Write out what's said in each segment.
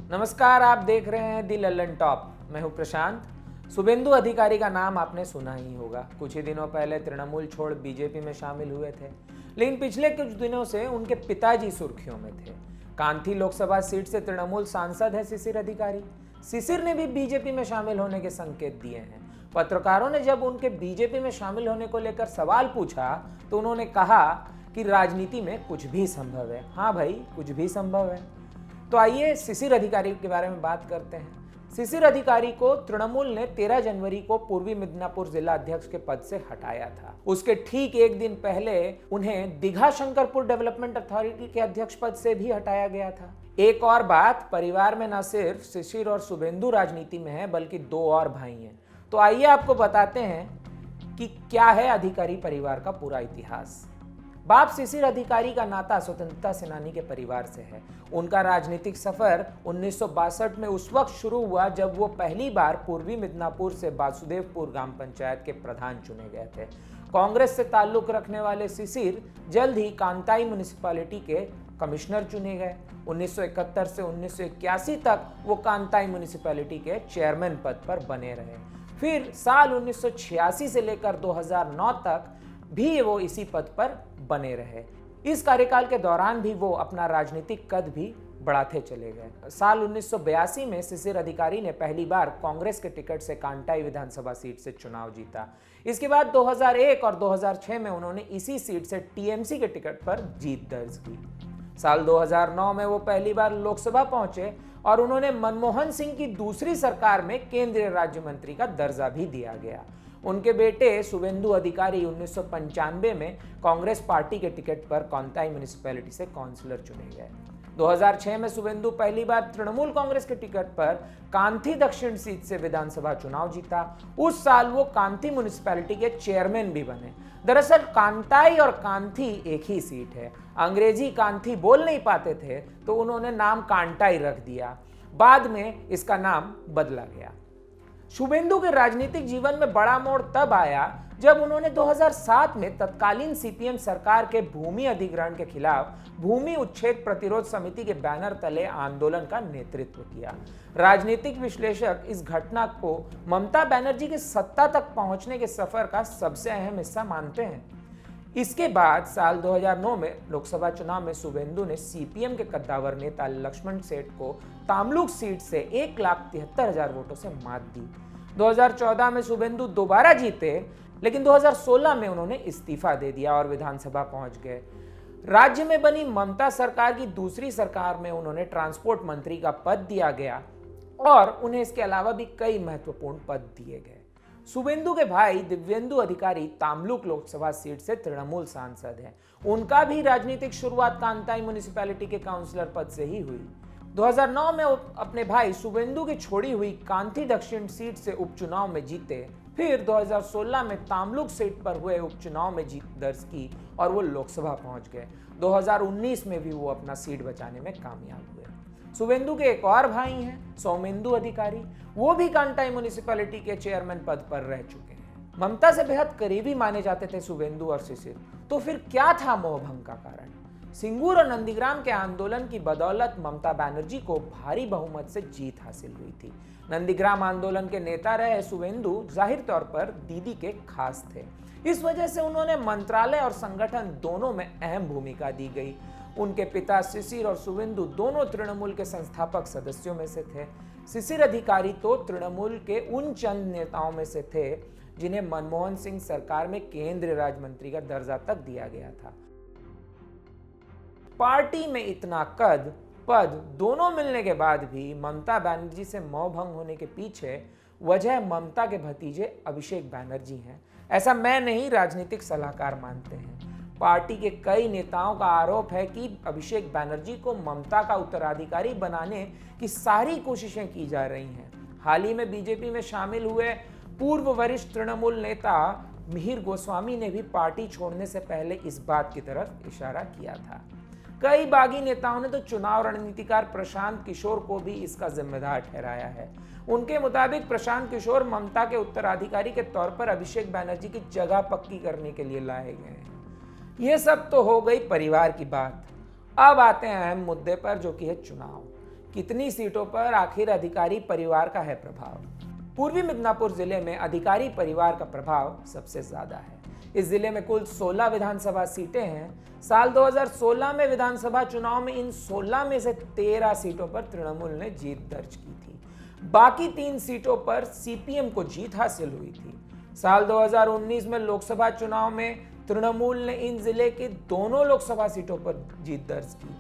नमस्कार, आप देख रहे हैं दी लल्लन टॉप। मैं हूं प्रशांत। शुभेंदु अधिकारी का नाम आपने सुना ही होगा। कुछ ही दिनों पहले तृणमूल छोड़ बीजेपी में शामिल हुए थे, लेकिन पिछले कुछ दिनों से उनके पिताजी सुर्खियों में थे। कांथी लोकसभा सीट से तृणमूल सांसद है शिशिर अधिकारी। शिशिर ने भी बीजेपी में शामिल होने के संकेत दिए हैं। पत्रकारों ने जब उनके बीजेपी में शामिल होने को लेकर सवाल पूछा तो उन्होंने कहा कि राजनीति में कुछ भी संभव है। हाँ भाई, कुछ भी संभव है। तो आइए शिशिर अधिकारी के बारे में बात करते हैं। शिशिर अधिकारी को तृणमूल ने 13 जनवरी को पूर्वी मिदनापुर जिला अध्यक्ष के पद से हटाया था। उसके ठीक एक दिन पहले उन्हें दीघा शंकरपुर डेवलपमेंट अथॉरिटी के अध्यक्ष पद से भी हटाया गया था। एक और बात, परिवार में न सिर्फ शिशिर और शुभेंदु राजनीति में है, बल्कि 2 और भाई हैं। तो आइए आपको बताते हैं कि क्या है अधिकारी परिवार का पूरा इतिहास। बाप शिशिर अधिकारी का नाता स्वतंत्रता सेनानी के परिवार से है। उनका राजनीतिक सफर 1962 में उस वक्त शुरू हुआ जब वो पहली बार पूर्वी मिदनापुर से वासुदेवपुर ग्राम पंचायत के प्रधान चुने गए थे। कांग्रेस से ताल्लुक रखने वाले शिशिर जल्द ही कांताई म्युनिसिपैलिटी के कमिश्नर चुने गए। 1971 से 1981 तक वो कांताई म्युनिसिपैलिटी के चेयरमैन पद पर बने रहे। फिर साल 1986 से लेकर 2009 तक भी वो इसी पद पर बने रहे। इस कार्यकाल के दौरान भी वो अपना राजनीतिक कद भी बढ़ाते चले गए। साल 1982 में शिशिर अधिकारी ने पहली बार कांग्रेस के टिकट से कांटाई विधानसभा सीट से चुनाव जीता। इसके बाद 2001 और 2006 में उन्होंने इसी सीट से टीएमसी के टिकट पर जीत दर्ज की। साल 2009 में वो पहली बार लोकसभा पहुंचे और उन्होंने मनमोहन सिंह की दूसरी सरकार में केंद्रीय राज्य मंत्री का दर्जा भी दिया गया। उनके बेटे शुभेंदु अधिकारी 1995 में कांग्रेस पार्टी के टिकट पर कांताई म्युनिसिपैलिटी से काउंसलर चुने गए। 2006 में शुभेंदु पहली बार तृणमूल कांग्रेस के टिकट पर कांथी दक्षिण सीट से विधानसभा चुनाव जीता। उस साल वो कांथी म्युनिसिपैलिटी के चेयरमैन भी बने। दरअसल कांताई और कांथी एक ही सीट है। अंग्रेजी कांथी बोल नहीं पाते थे तो उन्होंने नाम कांटाई रख दिया। बाद में इसका नाम बदला गया। शुभेंदु के राजनीतिक जीवन में बड़ा मोड़ तब आया जब उन्होंने 2007 में तत्कालीन सीपीएम सरकार के भूमि अधिग्रहण के खिलाफ भूमि उच्छेद प्रतिरोध समिति के बैनर तले आंदोलन का नेतृत्व किया। राजनीतिक विश्लेषक इस घटना को ममता बनर्जी के सत्ता तक पहुंचने के सफर का सबसे अहम हिस्सा मानते हैं। इसके बाद साल 2009 में लोकसभा चुनाव में शुभेंदु ने सीपीएम के कद्दावर नेता लक्ष्मण सेठ को तामलुक सीट से 1,73,000 वोटों से मात दी। 2014 में शुभेंदु दोबारा जीते, लेकिन 2016 में उन्होंने इस्तीफा दे दिया और विधानसभा पहुंच गए। राज्य में बनी ममता सरकार की दूसरी सरकार में उन्होंने ट्रांसपोर्ट मंत्री का पद दिया गया और उन्हें इसके अलावा भी कई महत्वपूर्ण पद दिए गए। शुभेंदु के भाई दिव्येंदु अधिकारी तामलुक लोकसभा सीट से तृणमूल सांसद हैं। उनका भी राजनीतिक शुरुआत कांताई म्युनिसिपैलिटी के काउंसलर पद से ही हुई। 2009 में वो अपने भाई शुभेंदु की छोड़ी हुई कांथी दक्षिण सीट से उपचुनाव में जीते। फिर 2016 में तामलुक सीट पर हुए उपचुनाव में जीत दर्ज की और वो लोकसभा पहुंच गए। 2019 में भी वो अपना सीट बचाने में कामयाब हुए। शुभेंदु के एक और भाई हैं सौमेंदु अधिकारी। वो भी कांटाई म्युनिसिपैलिटी के चेयरमैन पद पर रह चुके हैं। ममता से बेहद करीबी माने जाते थे शुभेंदु और शिशिर। तो फिर क्या था मोहभंग का कारण? सिंगूर और नंदीग्राम के आंदोलन की बदौलत ममता बनर्जी को भारी बहुमत से जीत हासिल हुई थी। नंदीग्राम आंदोलन के नेता रहे शुभेंदु जाहिर तौर पर दीदी के खास थे। इस वजह से उन्होंने मंत्रालय और संगठन दोनों में अहम भूमिका दी गई। उनके पिता शिशिर और शुभेंदु दोनों तृणमूल के संस्थापक सदस्यों में से थे। शिशिर अधिकारी तो तृणमूल के उन चंद नेताओं में से थे जिन्हें मनमोहन सिंह सरकार में केंद्रीय राज्य मंत्री का दर्जा तक दिया गया था। पार्टी में इतना कद पद दोनों मिलने के बाद भी ममता बनर्जी से मोहभंग होने के पीछे वजह ममता के भतीजे अभिषेक बनर्जी हैं। ऐसा मैं नहीं, राजनीतिक सलाहकार मानते हैं। पार्टी के कई नेताओं का आरोप है कि अभिषेक बनर्जी को ममता का उत्तराधिकारी बनाने की सारी कोशिशें की जा रही हैं। हाल ही में बीजेपी में शामिल हुए पूर्व वरिष्ठ तृणमूल नेता मिहिर गोस्वामी ने भी पार्टी छोड़ने से पहले इस बात की तरफ इशारा किया था। कई बागी नेताओं ने तो चुनाव रणनीतिकार प्रशांत किशोर को भी इसका जिम्मेदार ठहराया है। उनके मुताबिक प्रशांत किशोर ममता के उत्तराधिकारी के तौर पर अभिषेक बनर्जी की जगह पक्की करने के लिए लाए गए हैं। ये सब तो हो गई परिवार की बात। अब आते हैं अहम मुद्दे पर, जो कि है चुनाव। कितनी सीटों पर आखिर अधिकारी परिवार का है प्रभाव? पूर्वी मिदनापुर जिले में अधिकारी परिवार का प्रभाव सबसे ज्यादा है। इस जिले में कुल 16 विधानसभा सीटें हैं। साल 2016 में विधानसभा चुनाव में इन 16 में से 13 सीटों पर तृणमूल ने जीत दर्ज की थी। बाकी 3 सीटों पर सीपीएम को जीत हासिल हुई थी। साल 2019 में लोकसभा चुनाव में तृणमूल ने इन जिले की दोनों लोकसभा सीटों पर जीत दर्ज की।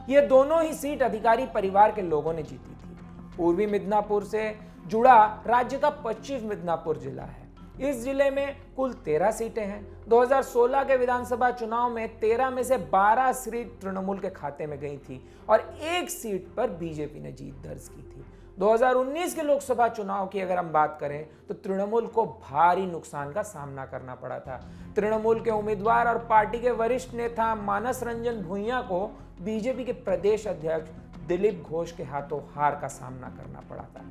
ये दोनों ही सीट अधिकारी परिवार के लोगों ने जीती थी। पूर्वी मिदनापुर से जुड़ा राज्य का 25 मिदनापुर जिला है। इस जिले में कुल 13 सीटें हैं। 2016 के विधानसभा चुनाव में 13 में से 12 सीट तृणमूल के खाते में गई थी और 1 सीट पर बीजेपी ने जीत दर्ज की थी। 2019 के लोकसभा चुनाव की अगर हम बात करें तो तृणमूल को भारी नुकसान का सामना करना पड़ा था। तृणमूल के उम्मीदवार और पार्टी के वरिष्ठ नेता मानस रंजन भूइयां को बीजेपी के प्रदेश अध्यक्ष दिलीप घोष के हाथों हार का सामना करना पड़ा था।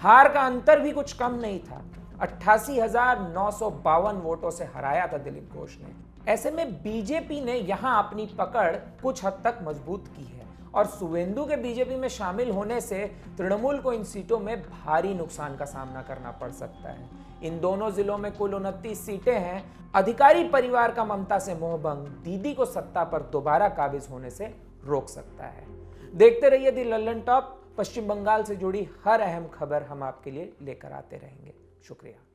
हार का अंतर भी कुछ कम नहीं था, 88,952 वोटों से हराया था दिलीप घोष ने। ऐसे में बीजेपी ने यहां अपनी पकड़ कुछ हद तक मजबूत की है और शुवेंदु के बीजेपी में शामिल होने से तृणमूल को इन सीटों में भारी नुकसान का सामना करना पड़ सकता है। इन दोनों जिलों में कुल 29 सीटें हैं। अधिकारी परिवार का ममता से मोहभंग दीदी को सत्ता पर दोबारा काबिज होने से रोक सकता है। देखते रहिए दी लल्लन टॉप। पश्चिम बंगाल से जुड़ी हर अहम खबर हम आपके लिए लेकर आते रहेंगे। शुक्रिया।